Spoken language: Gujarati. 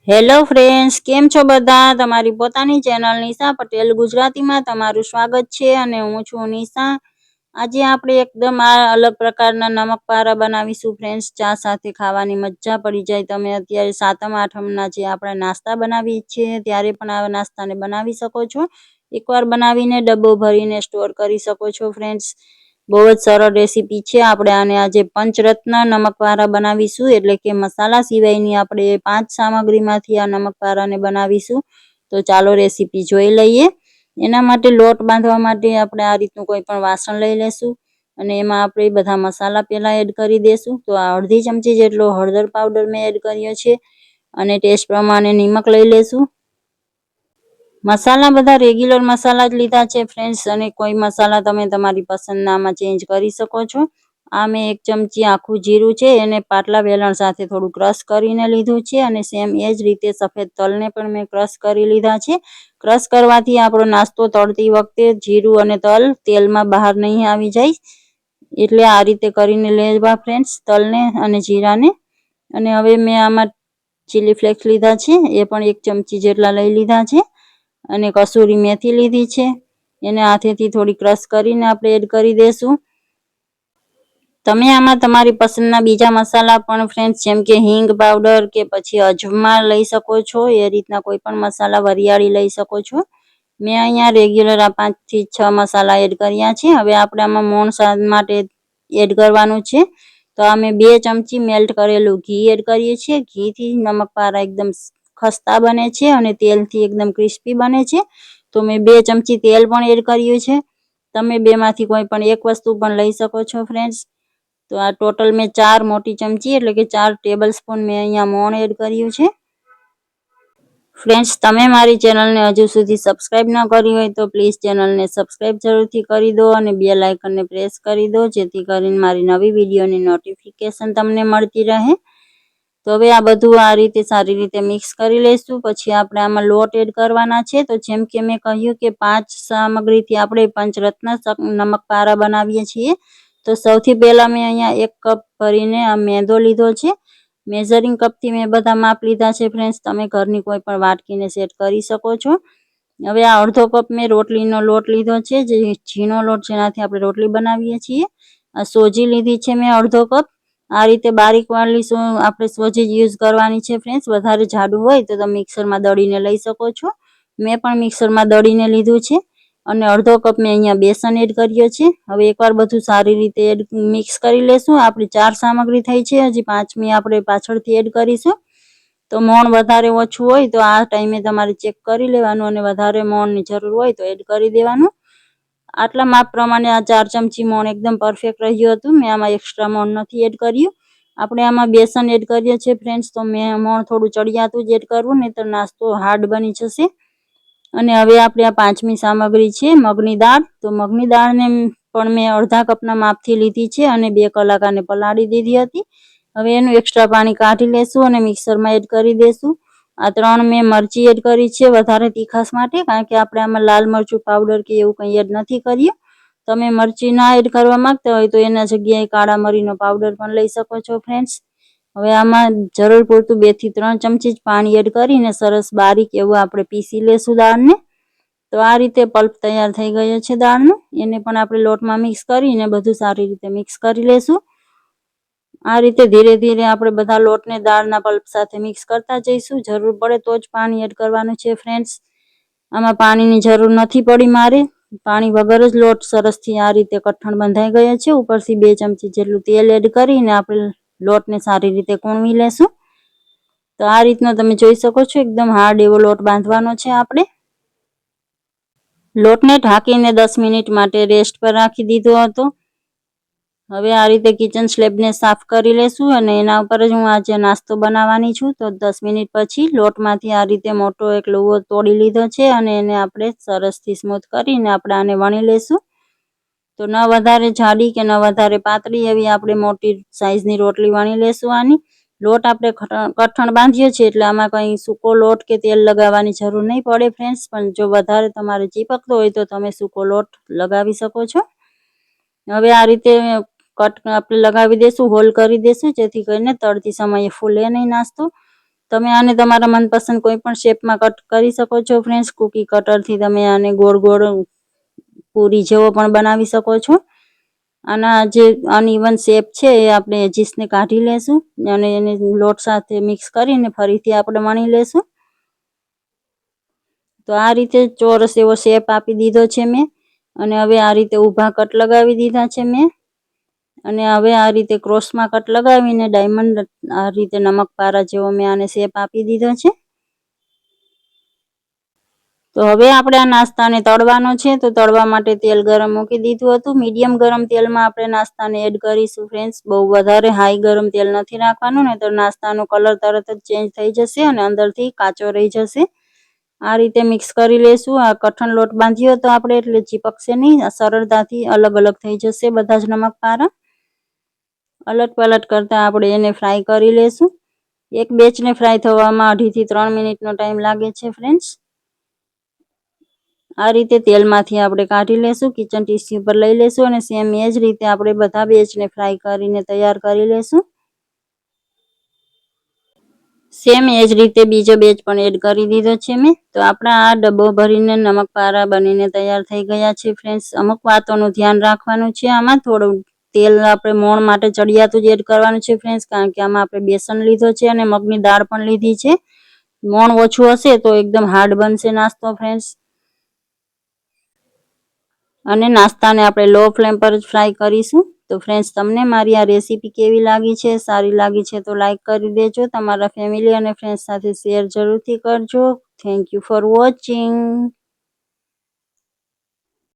હેલો ફ્રેન્ડ્સ, કેમ છો બધા? તમારી પોતાની ચેનલ નિશા પટેલ ગુજરાતીમાં તમારું સ્વાગત છે અને હું છું નિશા। આજે આપણે એકદમ અલગ પ્રકારના નમક પારા બનાવીશું ફ્રેન્ડ્સ। ચા સાથે ખાવાની મજા પડી જાય। તમે અત્યારે સાતમ આઠમના જે આપણે નાસ્તા બનાવીએ છીએ ત્યારે પણ આ નાસ્તાને બનાવી શકો છો। એકવાર બનાવીને ડબ્બો ભરીને સ્ટોર કરી શકો છો ફ્રેન્ડ્સ। બહુ જ સરળ રેસીપી છે। આપણે આને આજે પંચરત્ન નમક પારા બનાવીશું, એટલે કે મસાલા સિવાયની આપણે 5 સામગ્રીમાંથી આ નમક પારાને બનાવીશું। તો ચાલો રેસીપી જોઈ લઈએ। એના માટે લોટ બાંધવા માટે આપણે આ રીતનું કોઈ પણ વાસણ લઈ લેશું અને એમાં આપણે બધા મસાલા પહેલા એડ કરી દેશું। તો આ અડધી ચમચી જેટલો હળદર પાવડર મેં એડ કર્યો છે અને ટેસ્ટ પ્રમાણે નિમક લઈ લેશું। મસાલા બધા રેગ્યુલર મસાલા જ લીધા છે ફ્રેન્ડ્સ, અને કોઈ મસાલા તમે તમારી પસંદનામાં ચેન્જ કરી શકો છો। આ મેં 1 ચમચી આખું જીરું છે એને પાટલા વેલણ સાથે થોડું ક્રશ કરીને લીધું છે, અને સેમ એ જ રીતે સફેદ તલને પણ મેં ક્રશ કરી લીધા છે। ક્રશ કરવાથી આપણો નાસ્તો તળતી વખતે જીરું અને તલ તેલમાં બહાર નહીં આવી જાય, એટલે આ રીતે કરીને લેવા ફ્રેન્ડ્સ તલને અને જીરાને। અને હવે મેં આમાં ચીલી ફ્લેક્સ લીધા છે, એ પણ 1 ચમચી જેટલા લઈ લીધા છે, અને કસૂરી મેથી લીધી છે, એને હાથેથી થોડી ક્રશ કરીને આપણે એડ કરી દેશું। તમે આમાં તમારી પસંદના બીજા મસાલા પણ ફ્રેન્ડ્સ, જેમ કે હિંગ પાવડર કે પછી અજમા લઈ શકો છો। એ રીતના કોઈ પણ મસાલા વરિયાળી લઈ શકો છો। મેં અહીંયા રેગ્યુલર આ 5 થી 6 મસાલા એડ કર્યા છે। હવે આપણે આમાં મોણ સ્વાદ માટે એડ કરવાનું છે। તો અમે 2 ચમચી મેલ્ટ કરેલું ઘી એડ કરીએ છીએ। ઘીથી નમક પારા એકદમ ખસ્તા બને છે અને તેલથી એકદમ ક્રિસ્પી બને છે। તો મેં 2 ચમચી તેલ પણ એડ કર્યું છે। તમે બેમાંથી કોઈ પણ એક વસ્તુ પણ લઈ શકો છો ફ્રેન્ડ્સ। તો આ ટોટલ મેં 4 મોટી ચમચી એટલે કે 4 ટેબલ સ્પૂન મેં અહીંયા મોણ એડ કર્યું છે। ફ્રેન્ડ્સ, તમે મારી ચેનલને હજુ સુધી સબસ્ક્રાઇબ ન કરી હોય તો પ્લીઝ ચેનલને સબસ્ક્રાઇબ જરૂરથી કરી દો અને બેલ આઇકનને પ્રેસ કરી દો, જેથી કરીને મારી નવી વિડીયોની નોટિફિકેશન તમને મળતી રહે। તો હવે આ બધું આ રીતે સારી રીતે મિક્સ કરી લઈશું। પછી આપણે આમાં લોટ એડ કરવાના છે। તો જેમ કે મેં કહ્યું કે 5 સામગ્રીથી આપણે પંચરત્ન નમક પારા બનાવીએ છીએ। તો સૌથી પહેલા મેં અહીંયા 1 કપ ભરીને આ મેંદો લીધો છે। મેઝરિંગ કપથી મેં બધા માપ લીધા છે ફ્રેન્ડ્સ। તમે ઘરની કોઈ પણ વાટકીને સેટ કરી શકો છો। હવે આ અડધો કપ મેં રોટલીનો લોટ લીધો છે, જે ઝીણો લોટ જેનાથી આપણે રોટલી બનાવીએ છીએ। આ સોજી લીધી છે મેં અડધો કપ। આ રીતે બારીક વાળી આપણે સોજી યુઝ કરવાની છે ફ્રેન્ડ્સ। વધારે જાડું હોય તો તમે મિક્સરમાં દળીને લઈ શકો છો। મેં પણ મિક્સરમાં દળીને લીધું છે। અને અડધો કપ મેં અહીંયા બેસન એડ કર્યો છે। હવે એકવાર બધું સારી રીતે મિક્સ કરી લેશું। આપણી 4 સામગ્રી થઈ છે, હજી 5મી આપણે પાછળથી એડ કરીશું। તો મોણ વધારે ઓછું હોય તો આ ટાઈમે તમારે ચેક કરી લેવાનું, અને વધારે મોણની જરૂર હોય તો એડ કરી દેવાનું। આટલા માપ પ્રમાણે આ 4 ચમચી મોણ એકદમ પરફેક્ટ રહ્યું હતું। મેં આમાં એક્સ્ટ્રા મોણ નથી એડ કર્યું। આપણે આમાં બેસન એડ કરીએ છીએ ફ્રેન્ડ્સ, તો મેં મોણ થોડું ચડિયાતું જ એડ કરવું, નહીં તો નાસ્તો હાર્ડ બની જશે। અને હવે આપણે આ 5મી સામગ્રી છે મગની દાળ। તો મગની દાળને પણ મેં અડધા કપના માપથી લીધી છે અને 2 કલાક આને પલાળી દીધી હતી। હવે એનું એક્સ્ટ્રા પાણી કાઢી લેશું અને મિક્સરમાં એડ કરી દેશું। આ 3 મેં મરચી એડ કરી છે વધારે તીખાસ માટે, કારણ કે આપણે આમાં લાલ મરચું પાવડર કે એવું કંઈ એડ નથી કર્યું। તમે મરચી ના એડ કરવા માંગતા હોય તો એના જગ્યાએ કાળા મરીનો પાવડર પણ લઈ શકો છો ફ્રેન્ડ્સ। હવે આમાં જરૂર પૂરતું 2 થી 3 ચમચી જ પાણી એડ કરીને સરસ બારીક એવું આપણે પીસી લેશું દાળને। તો આ રીતે પલ્પ તૈયાર થઈ ગયો છે દાળનો। એને પણ આપણે લોટમાં મિક્સ કરીને બધું સારી રીતે મિક્સ કરી લેશું। આ રીતે ધીરે ધીરે આપણે બધા લોટને દાળના પલ્પ સાથે મિક્સ કરતા જઈશું। જરૂર પડે તો જ પાણી એડ કરવાનું છે ફ્રેન્ડ્સ। આમાં પાણીની જરૂર નથી પડી મારે। પાણી વગર જ લોટ સરસથી આ રીતે કઠણ બંધાઈ ગયો છે। ઉપરથી 2 ચમચી જેટલું તેલ એડ કરીને આપણે લોટને સારી રીતે કૂણવી લેશું। તો આ રીતનો તમે જોઈ શકો છો, એકદમ હાર્ડ એવો લોટ બાંધવાનો છે આપણે। લોટને ઢાંકીને 10 મિનિટ માટે રેસ્ટ પર રાખી દીધો હતો। હવે આ રીતે કિચન સ્લેબને સાફ કરી લેશું, અને એના ઉપર જ હું આજે નાસ્તો બનાવવાની છું। તો 10 મિનિટ પછી લોટમાંથી આ રીતે મોટો એક લુવો તોડી લીધો છે, અને એને આપણે સરસથી સ્મૂથ કરીને આપણે આને વણી લેશું। તો ન વધારે જાડી કે ન વધારે પાતળી એવી આપણે મોટી સાઈઝની રોટલી વણી લેશું આની। લોટ આપણે કઠણ બાંધ્યો છે એટલે આમાં કંઈ સૂકો લોટ કે તેલ લગાવવાની જરૂર નહીં પડે ફ્રેન્ડ્સ। પણ જો વધારે તમારે ચીપકતો હોય તો તમે સૂકો લોટ લગાવી શકો છો। હવે આ રીતે કટ આપણે લગાવી દેશું, હોલ કરી દેશું, જેથી કરીને તળતી સમયે ફૂલે નહીં નાસ્તો। તમે આને તમારા મનપસંદ કોઈ પણ શેપમાં કટ કરી શકો છો ફ્રેન્ડ્સ. કૂકી કટરથી તમે આને ગોળ ગોળ પૂરી જેવો પણ બનાવી શકો છો. આના જે અનઇવન શેપ છે એ આપણે એજીસને કાઢી લેશું અને એને લોટ સાથે મિક્સ કરીને ફરીથી આપણે વણી લેશું. તો આ રીતે ચોરસ એવો શેપ આપી દીધો છે મેં, અને હવે આ રીતે ઊભા કટ લગાવી દીધા છે મેં, અને હવે આ રીતે ક્રોસમાં કટ લગાવીને ડાયમંડ આ રીતે નમક પારા જેવો મેં આને શેપ આપી દીધો છે. તો હવે આપણે આ નાસ્તાને તળવાનો છે. તો તળવા માટે તેલ ગરમ મૂકી દીધું હતું. મીડિયમ ગરમ તેલમાં આપણે નાસ્તાને એડ કરીશું ફ્રેન્ડ્સ. બહુ વધારે હાઈ ગરમ તેલ નથી રાખવાનું, ને તો નાસ્તાનો કલર તરત જ ચેન્જ થઈ જશે અને અંદરથી કાચો રહી જશે. આ રીતે મિક્સ કરી લેશું. આ કઠણ લોટ બાંધ્યો હતો આપણે એટલે ચીપકશે નહીં, સરળતાથી અલગ અલગ થઈ જશે બધા જ નમક પારા. અલટ પલટ કરતા આપણે એને ફ્રાય કરી લેશું. એક બેચને ફ્રાય થવામાં 2.5 થી 3 મિનિટનો ટાઈમ લાગે છે ફ્રેન્ડ્સ. આ રીતે તેલમાંથી આપણે કાઢી લેશું, કિચન ટીસ્યુ પર લઈ લેશું અને સેમ એ જ રીતે આપણે બધા બેચને ફ્રાય કરીને તૈયાર કરી લેશું. સેમ એ જ રીતે બીજો બેચ પણ એડ કરી દીધો છે મેં. તો આપણા આ ડબ્બો ભરીને નમક પારા બનીને તૈયાર થઈ ગયા છે ફ્રેન્ડ્સ. અમુક વાતોનું ધ્યાન રાખવાનું છે. આમાં થોડું તેલ આપણે મોણ માટે ચડિયાતું જ એડ કરવાનું છે ફ્રેન્ડ્સ, કારણ કે આમાં આપણે બેસન લીધો છે અને મગની દાળ પણ લીધી છે. મોણ ઓછું હશે તો એકદમ હાર્ડ બનશે નાસ્તો ફ્રેન્ડ્સ. અને નાસ્તાને આપણે લો ફ્લેમ પર જ ફ્રાય કરીશું. તો ફ્રેન્ડ્સ, તમને મારી આ રેસીપી કેવી લાગી છે? સારી લાગી છે તો લાઈક કરી દેજો. તમારા ફેમિલી અને ફ્રેન્ડ્સ સાથે શેર જરૂરથી કરજો. Thank you for watching.